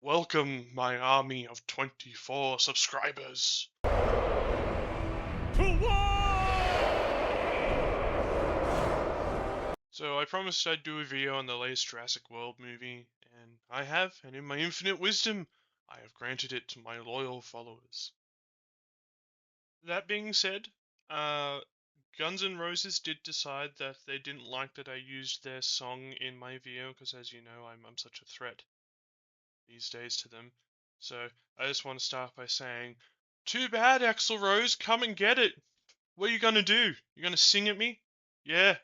Welcome, my army of 24 subscribers. So I promised I'd do a video on the latest Jurassic World movie, and I have, and in my infinite wisdom, I have granted it to my loyal followers. That being said, Guns N' Roses did decide that they didn't like that I used their song in my video, because as you know, I'm such a threat these days to them. So I just want to start by saying, too bad, Axl Rose, come and get it. What are you gonna do? You gonna sing at me? Yeah,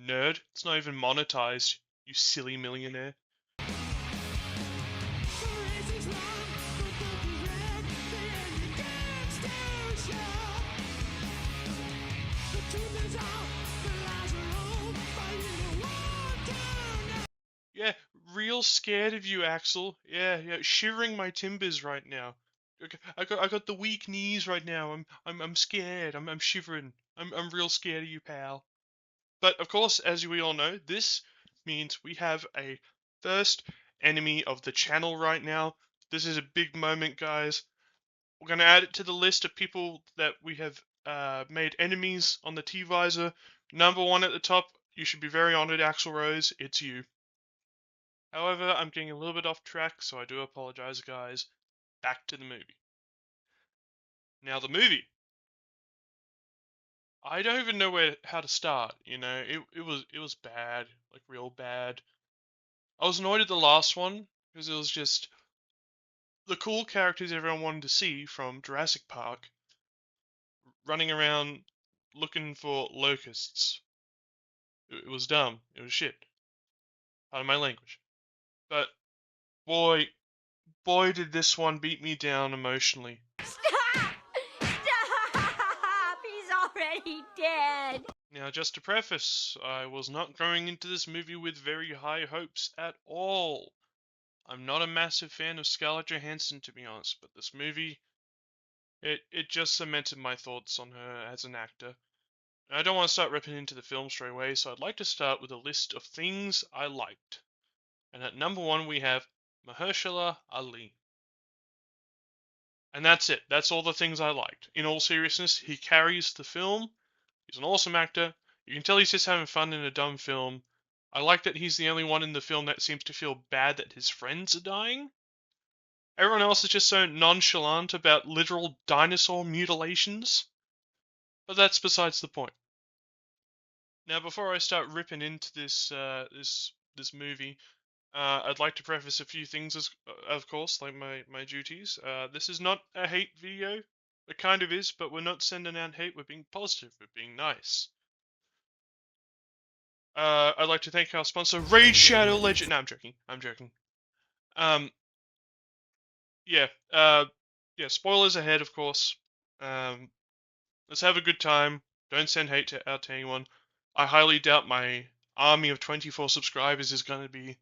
nerd. It's not even monetized, you silly millionaire. Yeah, real scared of you, Axel. Yeah, shivering my timbers right now. I got the weak knees right now. I'm scared. I'm shivering. I'm real scared of you, pal. But of course, as we all know, this means we have a first enemy of the channel right now. This is a big moment, guys. We're going to add it to the list of people that we have made enemies on the T-Visor. Number one at the top, you should be very honored, Axl Rose. It's you. However, I'm getting a little bit off track, so I do apologize, guys. Back to the movie. Now, the movie. I don't even know how to start. You know, it was bad, like real bad. I was annoyed at the last one because it was just the cool characters everyone wanted to see from Jurassic Park running around looking for locusts. It was dumb. It was shit. Pardon my language. But boy, did this one beat me down emotionally. Stop! Stop! He's already dead. Now, just to preface, I was not going into this movie with very high hopes at all. I'm not a massive fan of Scarlett Johansson, to be honest, but this movie, it just cemented my thoughts on her as an actor. And I don't want to start ripping into the film straight away, so I'd like to start with a list of things I liked. And at number one, we have Mahershala Ali. And that's it. That's all the things I liked. In all seriousness, he carries the film. He's an awesome actor. You can tell he's just having fun in a dumb film. I like that he's the only one in the film that seems to feel bad that his friends are dying. Everyone else is just so nonchalant about literal dinosaur mutilations. But that's besides the point. Now, before I start ripping into this movie, I'd like to preface a few things, of course, like my duties. This is not a hate video. It kind of is, but we're not sending out hate. We're being positive. We're being nice. I'd like to thank our sponsor, Raid Shadow Legend. No, I'm joking. I'm joking. Yeah. Yeah. Spoilers ahead, of course. Let's have a good time. Don't send hate out to anyone. I highly doubt my army of 24 subscribers is going to be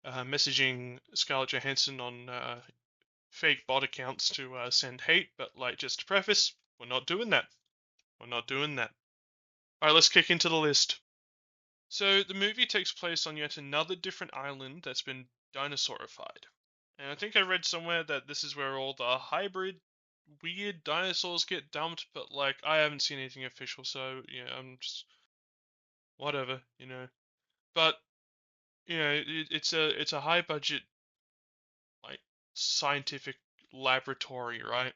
messaging Scarlett Johansson on fake bot accounts to send hate, but like just to preface, we're not doing that. We're not doing that. Alright, let's kick into the list. So the movie takes place on yet another different island that's been dinosaurified. And I think I read somewhere that this is where all the hybrid weird dinosaurs get dumped, but like I haven't seen anything official, so yeah, I'm just whatever, you know. But you know, it's a high budget like scientific laboratory, right?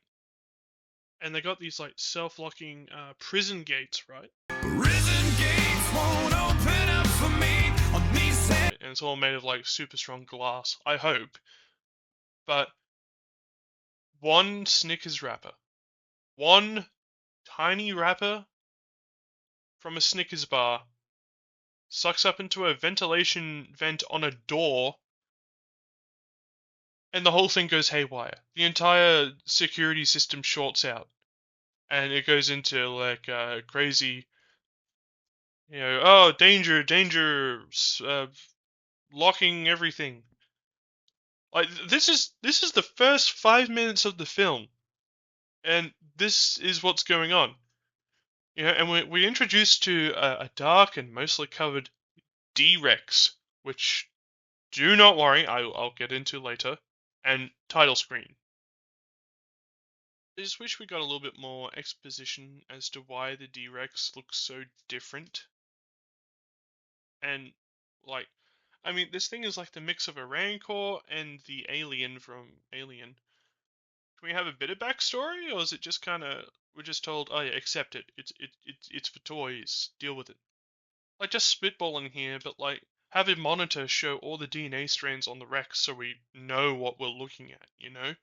And they got these like self-locking prison gates, right? Prison gates won't open up for me on these and it's all made of like super strong glass, I hope. But one Snickers wrapper, one tiny wrapper from a Snickers bar sucks up into a ventilation vent on a door, and the whole thing goes haywire. The entire security system shorts out, and it goes into like crazy, you know, oh, danger, danger, locking everything. Like this is the first 5 minutes of the film, and this is what's going on. You know, and we're introduced to a dark and mostly covered D-Rex, which do not worry, I'll get into later. and title screen. I just wish we got a little bit more exposition as to why the D-Rex looks so different. And, like, I mean, this thing is like the mix of a Rancor and the alien from Alien. Can we have a bit of backstory, or is it just kind of, we're just told, oh yeah, accept it. It's for toys. Deal with it. Like, just spitballing here, but like, have a monitor show all the DNA strands on the Rex so we know what we're looking at, you know?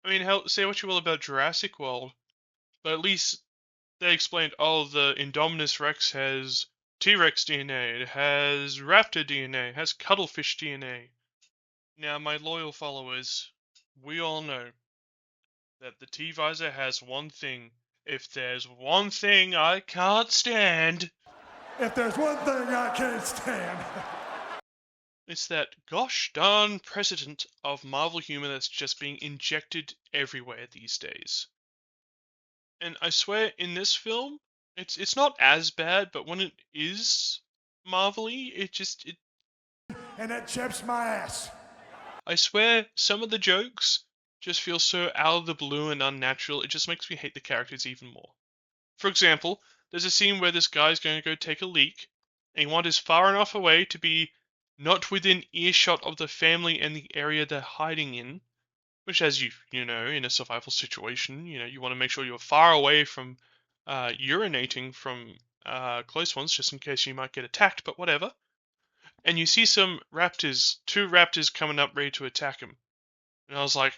I mean, hell, say what you will about Jurassic World, but at least they explained, oh, the Indominus Rex has T-Rex DNA, it has Raptor DNA, it has Cuttlefish DNA. Now, my loyal followers, we all know that the T-Visor has one thing. If there's one thing I can't stand, If there's one thing I can't stand, it's that gosh darn precedent of Marvel humor that's just being injected everywhere these days. And I swear, in this film, it's not as bad, but when it is Marvel-y, it and it chips my ass. I swear, some of the jokes just feel so out of the blue and unnatural, it just makes me hate the characters even more. For example, there's a scene where this guy's going to go take a leak, and he wanders far enough away to be not within earshot of the family and the area they're hiding in, which, as you know, in a survival situation, you want to make sure you're far away from urinating from close ones, just in case you might get attacked, but whatever. And you see some raptors, two raptors coming up ready to attack him. And I was like,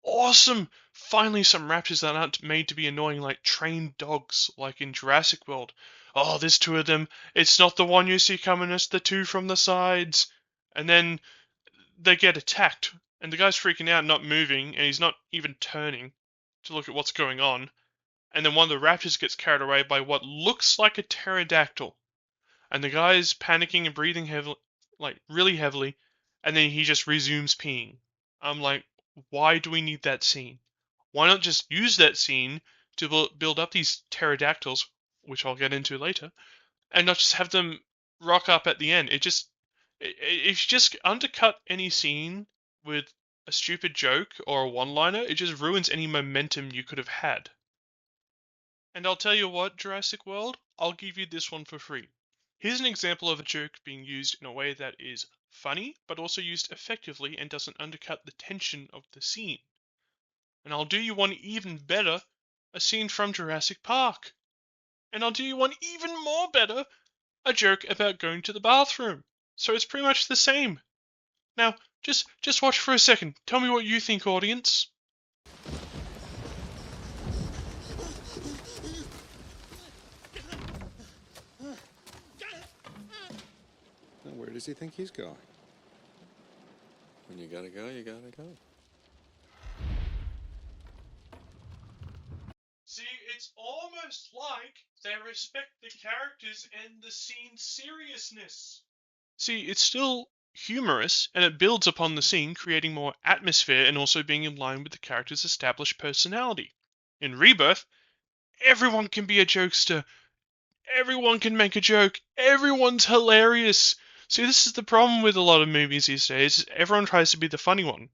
awesome! Finally some raptors that aren't made to be annoying like trained dogs, like in Jurassic World. Oh, there's two of them. It's not the one you see coming, it's the two from the sides. And then they get attacked, and the guy's freaking out, not moving, and he's not even turning to look at what's going on. And then one of the raptors gets carried away by what looks like a pterodactyl. And the guy's panicking and breathing heavily, like really heavily, and then he just resumes peeing. I'm like, why do we need that scene? Why not just use that scene to build up these pterodactyls, which I'll get into later, and not just have them rock up at the end? If you just undercut any scene with a stupid joke or a one-liner, it just ruins any momentum you could have had. And I'll tell you what, Jurassic World, I'll give you this one for free. Here's an example of a joke being used in a way that is funny, but also used effectively and doesn't undercut the tension of the scene. And I'll do you one even better, a scene from Jurassic Park. And I'll do you one even more better, a joke about going to the bathroom. So it's pretty much the same. Now, just watch for a second. Tell me what you think, audience. Now, where does he think he's going? When you gotta go, you gotta go. See, it's almost like they respect the characters and the scene's seriousness. See, it's still humorous, and it builds upon the scene, creating more atmosphere and also being in line with the character's established personality. In Rebirth, everyone can be a jokester. Everyone can make a joke. Everyone's hilarious. See, this is the problem with a lot of movies these days. Everyone tries to be the funny one.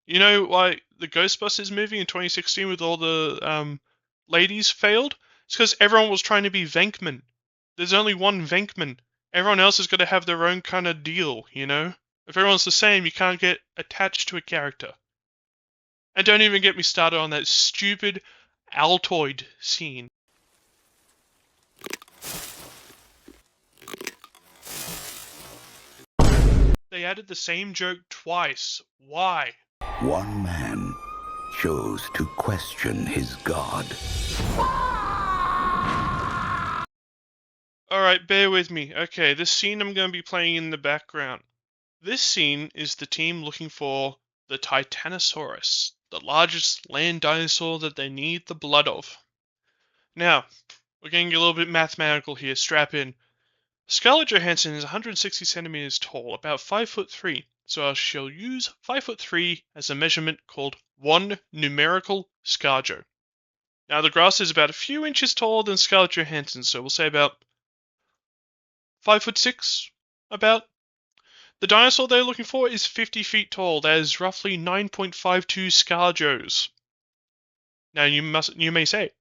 You know, like the Ghostbusters movie in 2016 with all the ladies failed? It's because everyone was trying to be Venkman. There's only one Venkman. Everyone else has got to have their own kind of deal, you know? If everyone's the same, you can't get attached to a character. And don't even get me started on that stupid Altoid scene. They added the same joke twice. Why? One man chose to question his god. Alright, bear with me. Okay, this scene I'm going to be playing in the background. This scene is the team looking for the Titanosaurus, the largest land dinosaur that they need the blood of. Now, we're getting a little bit mathematical here, strap in. Scarlett Johansson is 160 centimeters tall, about 5'3", so I shall use 5'3" as a measurement called one numerical scarjo. Now the grass is about a few inches taller than Scarlett Johansson, so we'll say about 5'6", about. The dinosaur they're looking for is 50 feet tall. That is roughly 9.52 ScarJos. Now you may say,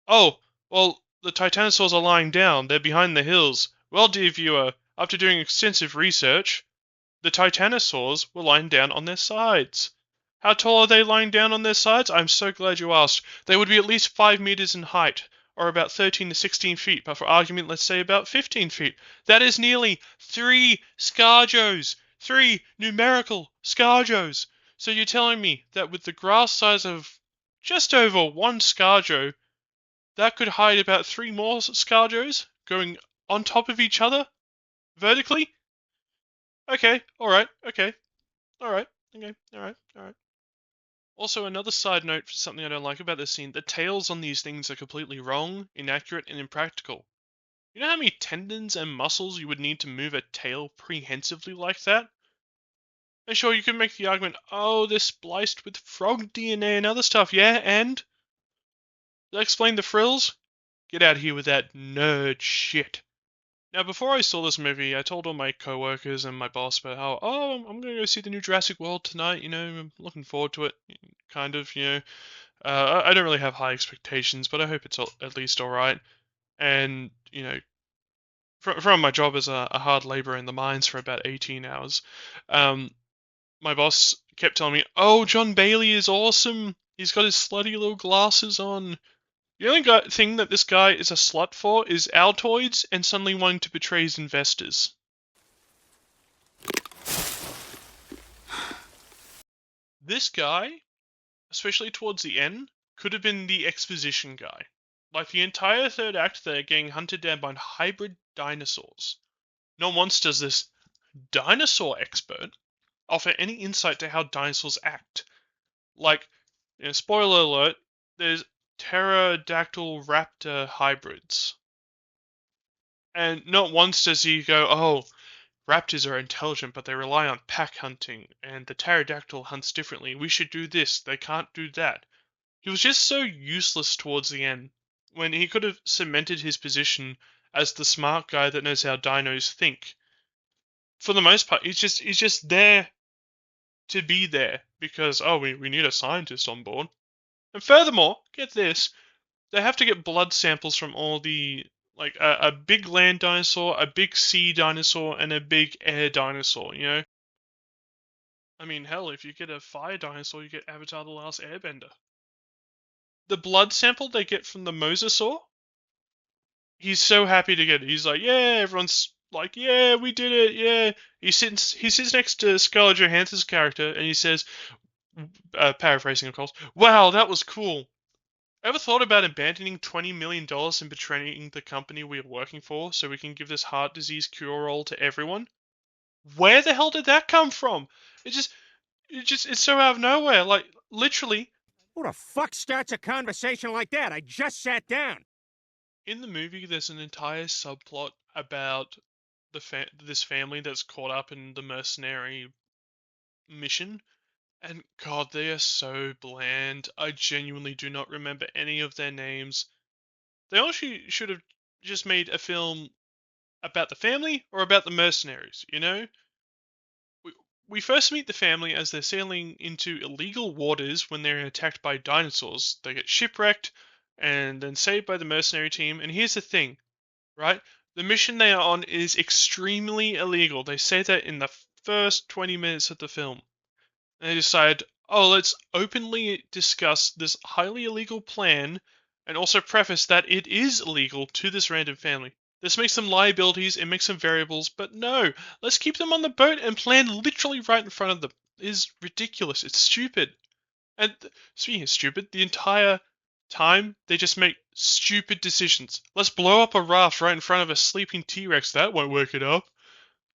oh, well, the titanosaurs are lying down. They're behind the hills. Well, dear viewer, after doing extensive research, the titanosaurs were lying down on their sides. How tall are they lying down on their sides? I'm so glad you asked. They would be at least 5 meters in height, or about 13 to 16 feet, but for argument, let's say about 15 feet. That is nearly 3 ScarJos! 3 numerical ScarJos! So you're telling me that with the grass size of just over 1 ScarJo, that could hide about 3 more ScarJos going on top of each other vertically? Okay, alright, okay, alright, okay, alright, alright. Also, another side note for something I don't like about this scene, the tails on these things are completely wrong, inaccurate, and impractical. You know how many tendons and muscles you would need to move a tail prehensively like that? And sure, you can make the argument, oh, they're spliced with frog DNA and other stuff, yeah, and? Does that explain the frills? Get out of here with that nerd shit. Now, before I saw this movie, I told all my co-workers and my boss about how, oh, I'm going to go see the new Jurassic World tonight, you know, I'm looking forward to it, kind of, you know. I don't really have high expectations, but I hope it's at least alright. And, you know, from my job as a hard laborer in the mines for about 18 hours, my boss kept telling me, oh, John Bailey is awesome, he's got his slutty little glasses on. The only thing that this guy is a slut for is Altoids and suddenly wanting to betray his investors. This guy, especially towards the end, could have been the exposition guy. Like the entire third act, they're getting hunted down by hybrid dinosaurs. Not once does this dinosaur expert offer any insight to how dinosaurs act. Like, you know, spoiler alert, there's pterodactyl raptor hybrids. And not once does he go, oh, raptors are intelligent, but they rely on pack hunting, and the pterodactyl hunts differently. We should do this, they can't do that. He was just so useless towards the end, when he could have cemented his position as the smart guy that knows how dinos think. For the most part, he's just there to be there, because, oh, we need a scientist on board. And furthermore, get this, they have to get blood samples from all the, like, a big land dinosaur, a big sea dinosaur, and a big air dinosaur, you know? I mean, hell, if you get a fire dinosaur, you get Avatar the Last Airbender. The blood sample they get from the mosasaur, he's so happy to get it. He's like, yeah, everyone's like, yeah, we did it, yeah. He sits next to Scarlett Johansson's character, and he says, paraphrasing of course, wow, that was cool. Ever thought about abandoning $20 million and betraying the company we are working for so we can give this heart disease cure-all to everyone? Where the hell did that come from? It's so out of nowhere. Like, literally, Who the fuck starts a conversation like that? I just sat down. in the movie, there's an entire subplot about this family that's caught up in the mercenary mission. And God, they are so bland. I genuinely do not remember any of their names. They actually should have just made a film about the family or about the mercenaries, you know? We first meet the family as they're sailing into illegal waters when they're attacked by dinosaurs. They get shipwrecked and then saved by the mercenary team. And here's the thing, right? The mission they are on is extremely illegal. They say that in the first 20 minutes of the film. And they decide, oh, let's openly discuss this highly illegal plan and also preface that it is illegal to this random family. This makes them liabilities, it makes them variables, but no, let's keep them on the boat and plan literally right in front of them. It is ridiculous, it's stupid. And speaking of stupid, the entire time they just make stupid decisions. Let's blow up a raft right in front of a sleeping T-Rex, that won't work it up.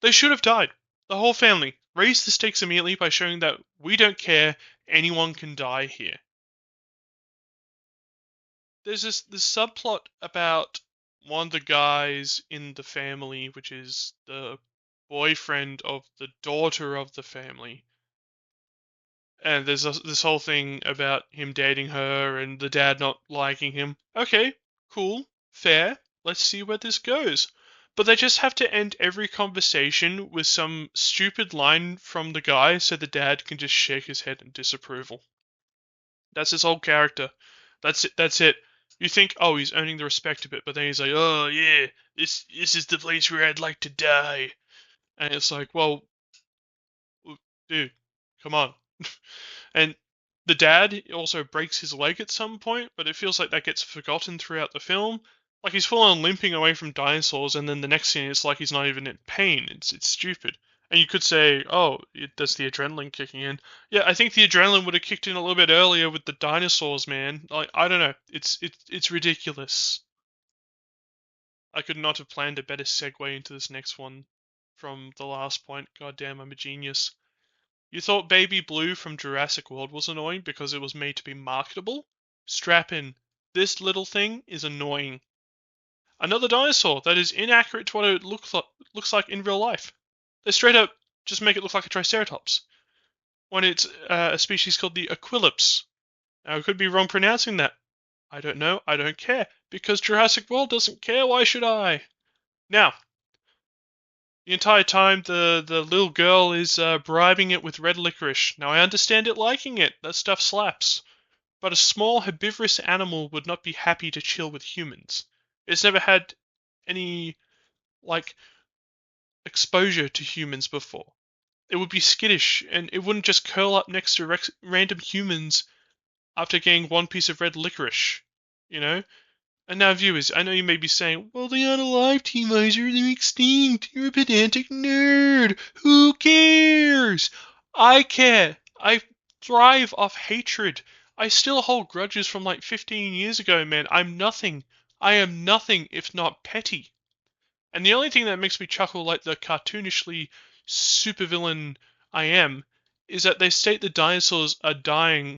They should have died. The whole family. Raise the stakes immediately by showing that we don't care, anyone can die here. There's this subplot about one of the guys in the family, which is the boyfriend of the daughter of the family. And there's this whole thing about him dating her and the dad not liking him. Okay, cool, fair. Let's see where this goes. but they just have to end every conversation with some stupid line from the guy so the dad can just shake his head in disapproval. That's his whole character. That's it. That's it. You think, oh, he's earning the respect of it, but then he's like, oh yeah, this is the place where I'd like to die, and it's like, well, dude, come on. And the dad also breaks his leg at some point, but it feels like that gets forgotten throughout the film. Like he's full on limping away from dinosaurs, and then the next scene it's like he's not even in pain. It's stupid. And you could say, oh, that's the adrenaline kicking in. Yeah, I think the adrenaline would have kicked in a little bit earlier with the dinosaurs, man. Like I don't know, it's ridiculous. I could not have planned a better segue into this next one from the last point. God damn, I'm a genius. You thought Baby Blue from Jurassic World was annoying because it was made to be marketable? Strap in. This little thing is annoying. Another dinosaur that is inaccurate to what it looks like in real life. They straight up just make it look like a Triceratops, when it's a species called the Aquilops. Now, I could be wrong pronouncing that. I don't know, I don't care, because Jurassic World doesn't care, why should I? Now, the entire time, the little girl is bribing it with red licorice. Now, I understand it liking it. That stuff slaps. But a small herbivorous animal would not be happy to chill with humans. It's never had any, like, exposure to humans before. It would be skittish, and it wouldn't just curl up next to random humans after getting one piece of red licorice. You know? And now, viewers, I know you may be saying, well, they aren't alive, T-Visor, they're extinct, you're a pedantic nerd, who cares? I care. I thrive off hatred. I still hold grudges from like 15 years ago, man. I'm nothing. I am nothing if not petty. And the only thing that makes me chuckle like the cartoonishly supervillain I am is that they state the dinosaurs are dying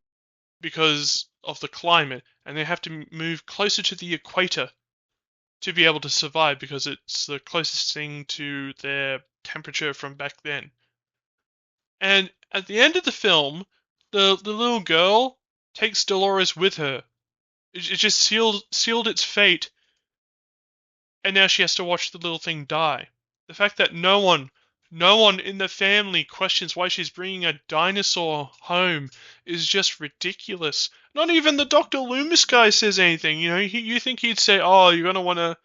because of the climate, and they have to move closer to the equator to be able to survive because it's the closest thing to their temperature from back then. And at the end of the film, the little girl takes Dolores with her. It just sealed its fate, and now she has to watch the little thing die. The fact that no one in the family questions why she's bringing a dinosaur home is just ridiculous. Not even the Dr. Loomis guy says anything. You know, you think he'd say, "Oh, you're gonna want to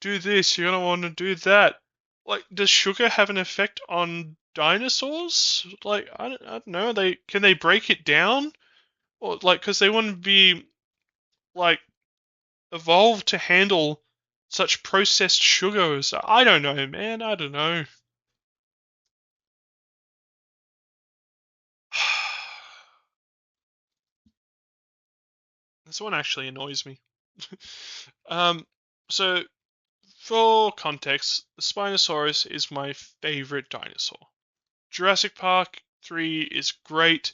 do this. You're gonna want to do that." Like, does sugar have an effect on dinosaurs? Like, I don't know. Can they break it down, or like, because they wouldn't be like evolved to handle such processed sugars. I don't know, man. I don't know. This one actually annoys me. um, so, for context, the Spinosaurus is my favorite dinosaur. Jurassic Park 3 is great,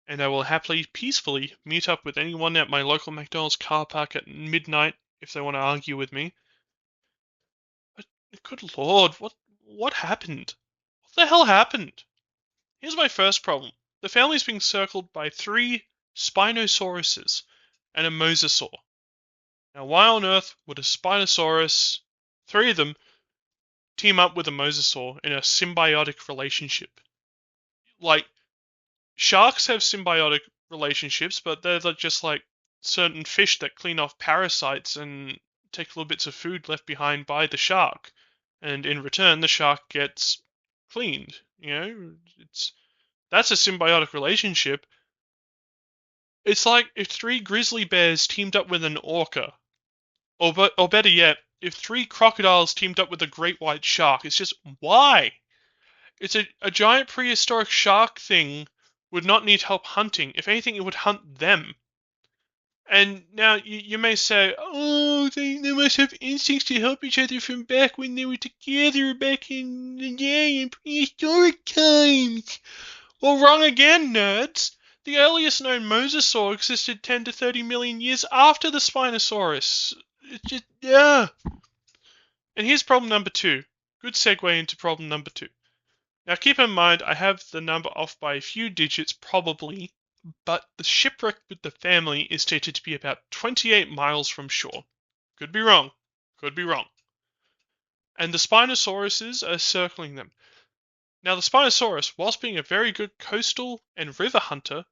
and I will happily, peacefully meet up with anyone at my local McDonald's car park at midnight if they want to argue with me. But, good lord, what happened? What the hell happened? Here's my first problem. The family's being circled by 3 Spinosauruses and a Mosasaur. Now, why on earth would a Spinosaurus, 3 of them, team up with a Mosasaur in a symbiotic relationship? Like, sharks have symbiotic relationships, but they're just like certain fish that clean off parasites and take little bits of food left behind by the shark. And in return, the shark gets cleaned. You know, that's a symbiotic relationship. It's like if 3 grizzly bears teamed up with an orca. Or better yet, if 3 crocodiles teamed up with a great white shark. It's just, why? It's a giant prehistoric shark thing would not need help hunting. If anything, it would hunt them. And now you may say, oh, they must have instincts to help each other from back when they were together back in the day in prehistoric times. Well, wrong again, nerds. The earliest known mosasaur existed 10 to 30 million years after the Spinosaurus. It's just, yeah. And here's problem number 2. Good segue into problem number 2. Now keep in mind, I have the number off by a few digits probably, but the shipwreck with the family is stated to be about 28 miles from shore. Could be wrong. Could be wrong. and the Spinosauruses are circling them. Now, the Spinosaurus, whilst being a very good coastal and river hunter,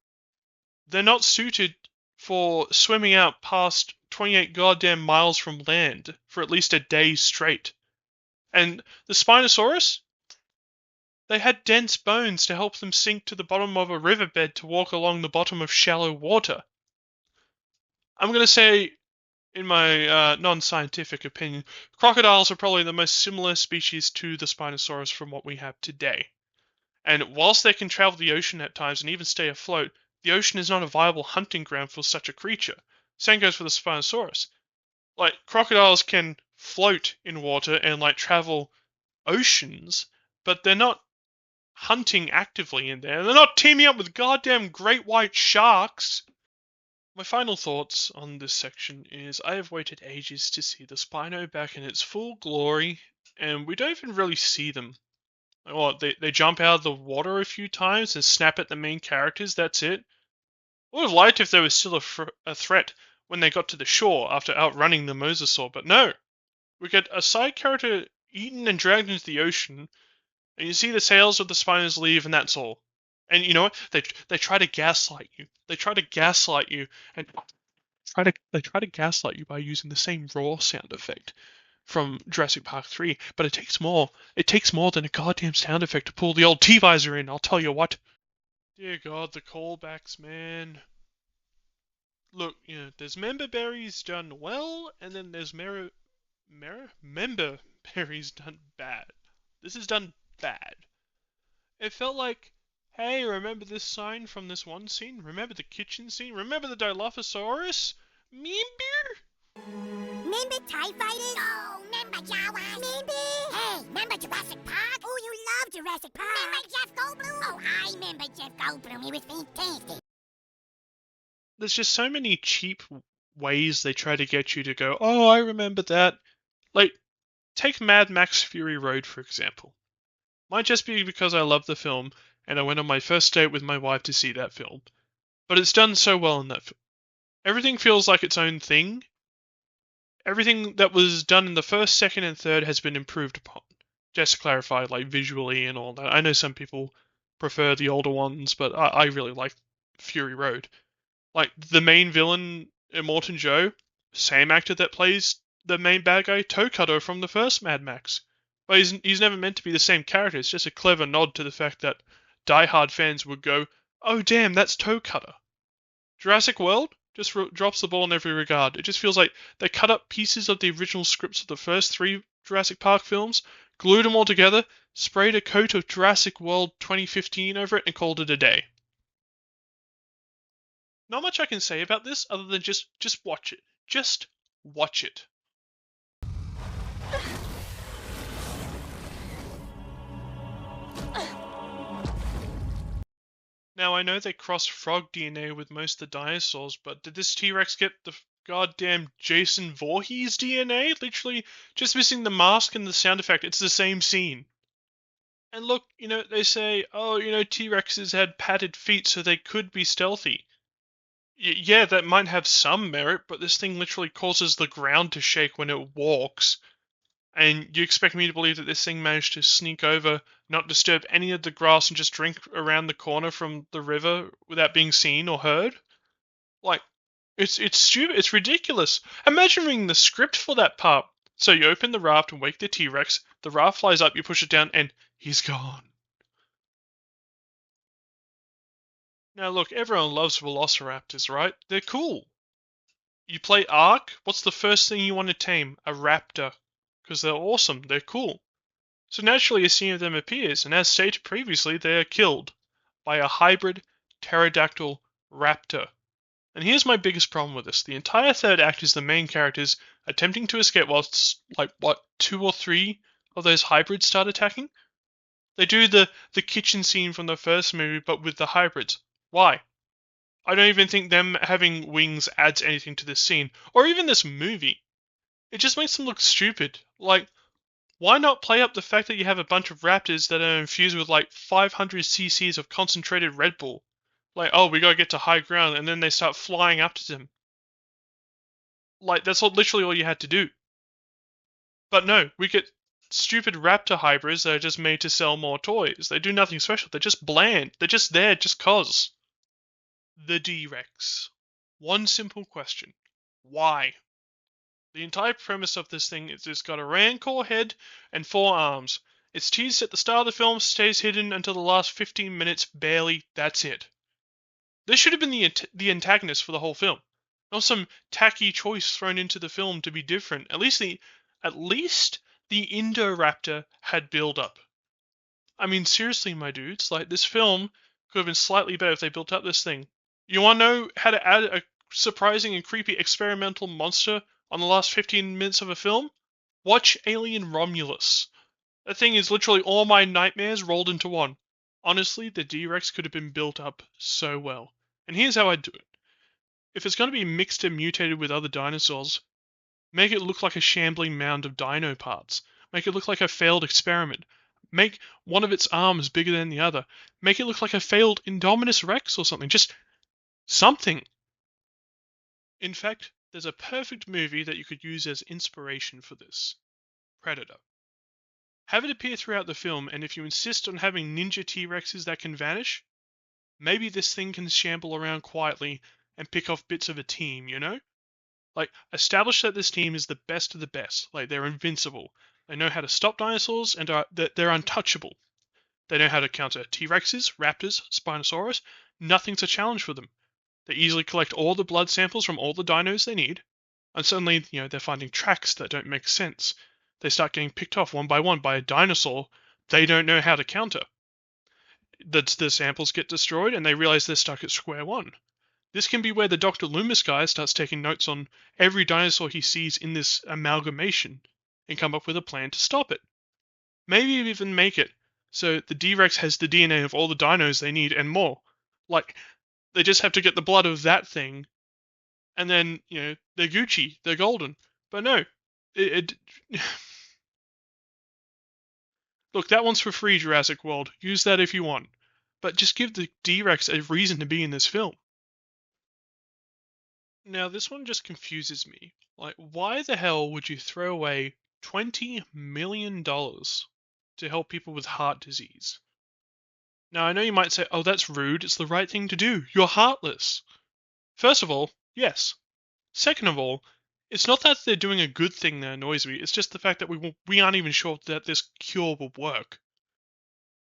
they're not suited for swimming out past 28 goddamn miles from land for at least a day straight. And the Spinosaurus, they had dense bones to help them sink to the bottom of a riverbed to walk along the bottom of shallow water. I'm going to say, in my non-scientific opinion, crocodiles are probably the most similar species to the Spinosaurus from what we have today. And whilst they can travel the ocean at times and even stay afloat, the ocean is not a viable hunting ground for such a creature. Same goes for the Spinosaurus. Like, crocodiles can float in water and, like, travel oceans, but they're not hunting actively in there. They're not teaming up with goddamn great white sharks. My final thoughts on this section is I have waited ages to see the Spino back in its full glory, and we don't even really see them. Well, they jump out of the water a few times and snap at the main characters, that's it. I would have liked if there was still a threat when they got to the shore after outrunning the mosasaur, but no. We get a side character eaten and dragged into the ocean, and you see the sails of the Spinos leave, and that's all. And you know what? They try to gaslight you. They try to gaslight you, and they try to gaslight you by using the same roar sound effect from Jurassic Park 3, but it takes more. It takes more than a goddamn sound effect to pull the old T-Visor in, I'll tell you what. Dear God, the callbacks, man. Look, you know, there's member berries done well, and then there's member berries done bad. This is done bad. It felt like, hey, remember this sign from this one scene? Remember the kitchen scene? Remember the Dilophosaurus? Remember TIE Fighters? Oh, remember Jawas? Remember? Hey, remember Jurassic Park? Oh, you love Jurassic Park. Remember Jeff Goldblum? Oh, I remember Jeff Goldblum. He was fantastic. There's just so many cheap ways they try to get you to go, oh, I remember that. Like, take Mad Max Fury Road, for example. Might just be because I love the film, and I went on my first date with my wife to see that film. But it's done so well in that film. Everything feels like its own thing. Everything that was done in the first, second, and third has been improved upon. Just to clarify, like, visually and all that. I know some people prefer the older ones, but I really like Fury Road. Like, the main villain, Immortan Joe, same actor that plays the main bad guy, Toe Cutter, from the first Mad Max. But he's never meant to be the same character. It's just a clever nod to the fact that die-hard fans would go, oh damn, that's Toe Cutter. Jurassic World just drops the ball in every regard. It just feels like they cut up pieces of the original scripts of the first 3 Jurassic Park films, glued them all together, sprayed a coat of Jurassic World 2015 over it, and called it a day. Not much I can say about this other than just watch it. Just watch it. Now, I know they crossed frog DNA with most of the dinosaurs, but did this T-Rex get the goddamn Jason Voorhees DNA? Literally, just missing the mask and the sound effect. It's the same scene. And look, you know, they say, oh, you know, T-Rexes had padded feet so they could be stealthy. Yeah, that might have some merit, but this thing literally causes the ground to shake when it walks. And you expect me to believe that this thing managed to sneak over, not disturb any of the grass, and just drink around the corner from the river without being seen or heard? Like, it's stupid. It's ridiculous. Imagine reading the script for that part. So you open the raft and wake the T-Rex, the raft flies up, you push it down, and he's gone. Now look, everyone loves velociraptors, right? They're cool. You play Ark, what's the first thing you want to tame? A raptor. Because they're awesome, they're cool. So naturally a scene of them appears, and as stated previously, they are killed by a hybrid pterodactyl raptor. And here's my biggest problem with this. The entire third act is the main characters attempting to escape whilst, like, what, 2 or 3 of those hybrids start attacking? They do the kitchen scene from the first movie, but with the hybrids. Why? I don't even think them having wings adds anything to this scene, or even this movie. It just makes them look stupid. Like, why not play up the fact that you have a bunch of raptors that are infused with like 500 cc's of concentrated Red Bull? Like, oh, we gotta get to high ground, and then they start flying up to them. Like, that's literally all you had to do. But no, we get stupid raptor hybrids that are just made to sell more toys. They do nothing special. They're just bland. They're just there just cause. The D-Rex. One simple question. Why? The entire premise of this thing is it's got a rancor head and 4 arms. It's teased at the start of the film, stays hidden until the last 15 minutes, barely, that's it. This should have been the antagonist for the whole film. Not some tacky choice thrown into the film to be different. At least the Indoraptor had build up. I mean, seriously, my dudes, like, this film could have been slightly better if they built up this thing. You want to know how to add a surprising and creepy experimental monster on the last 15 minutes of a film? Watch Alien Romulus. That thing is literally all my nightmares rolled into one. Honestly, the D-Rex could have been built up so well. And here's how I'd do it. If it's going to be mixed and mutated with other dinosaurs, make it look like a shambling mound of dino parts. Make it look like a failed experiment. Make one of its arms bigger than the other. Make it look like a failed Indominus Rex or something. Just something. In fact, there's a perfect movie that you could use as inspiration for this. Predator. Have it appear throughout the film, and if you insist on having ninja T-Rexes that can vanish, maybe this thing can shamble around quietly and pick off bits of a team, you know? Like, establish that this team is the best of the best. Like, they're invincible. They know how to stop dinosaurs, and they're untouchable. They know how to counter T-Rexes, Raptors, Spinosaurus. Nothing's a challenge for them. They easily collect all the blood samples from all the dinos they need, and suddenly, they're finding tracks that don't make sense. They start getting picked off one by a dinosaur they don't know how to counter. The samples get destroyed, and they realize they're stuck at square one. This can be where the Dr. Loomis guy starts taking notes on every dinosaur he sees in this amalgamation and come up with a plan to stop it. Maybe even make it so the D-Rex has the DNA of all the dinos they need and more. Like, they just have to get the blood of that thing, and then, they're Gucci, they're golden. But no, Look, that one's for free, Jurassic World. Use that if you want. But just give the D-Rex a reason to be in this film. Now, this one just confuses me. Like, why the hell would you throw away $20 million to help people with heart disease? Now, I know you might say, oh, that's rude. It's the right thing to do. You're heartless. First of all, yes. Second of all, it's not that they're doing a good thing that annoys me. It's just the fact that we aren't even sure that this cure will work.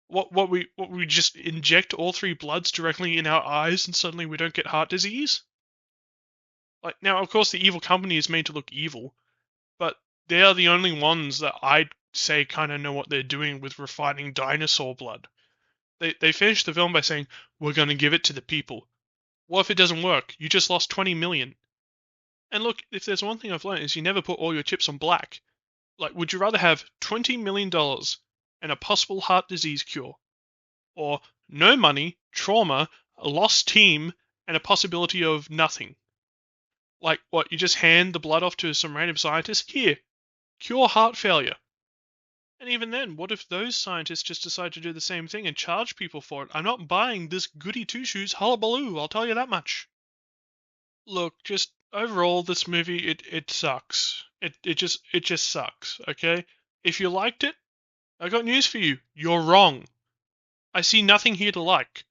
What we just inject all 3 bloods directly in our eyes and suddenly we don't get heart disease? Like, now, of course, the evil company is made to look evil, but they are the only ones that I'd say kind of know what they're doing with refining dinosaur blood. They finished the film by saying, we're going to give it to the people. What if it doesn't work? You just lost 20 million. And look, if there's one thing I've learned is you never put all your chips on black. Like, would you rather have $20 million and a possible heart disease cure? Or no money, trauma, a lost team, and a possibility of nothing? Like, what, you just hand the blood off to some random scientist? Here, cure heart failure. And even then, what if those scientists just decide to do the same thing and charge people for it? I'm not buying this goody two-shoes hullabaloo, I'll tell you that much. Look, just overall, this movie, it sucks. It just sucks, okay? If you liked it, I got news for you. You're wrong. I see nothing here to like.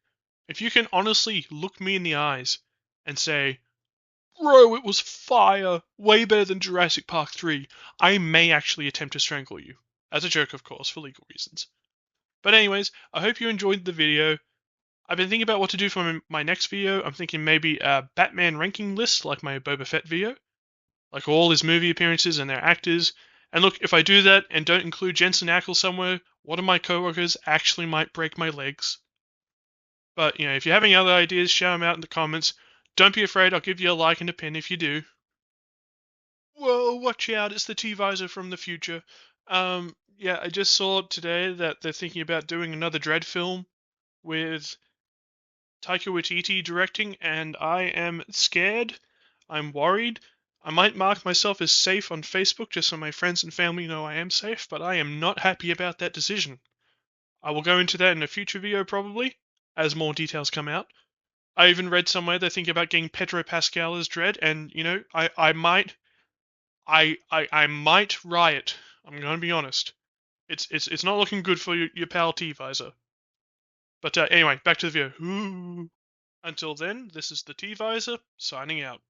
If you can honestly look me in the eyes and say, bro, it was fire, way better than Jurassic Park 3, I may actually attempt to strangle you. As a joke, of course, for legal reasons. But anyways, I hope you enjoyed the video. I've been thinking about what to do for my next video. I'm thinking maybe a Batman ranking list, like my Boba Fett video. Like all his movie appearances and their actors. And look, if I do that and don't include Jensen Ackles somewhere, one of my coworkers actually might break my legs. But, if you have any other ideas, shout them out in the comments. Don't be afraid, I'll give you a like and a pin if you do. Whoa, watch out, it's the T-Visor from the future. Yeah, I just saw today that they're thinking about doing another Dredd film with Taika Waititi directing, and I am scared. I'm worried. I might mark myself as safe on Facebook just so my friends and family know I am safe, but I am not happy about that decision. I will go into that in a future video probably, as more details come out. I even read somewhere they're thinking about getting Pedro Pascal as Dredd, and I might riot. I'm gonna be honest. It's not looking good for your pal T-Visor. But anyway, back to the video. Ooh. Until then, this is the T-Visor signing out.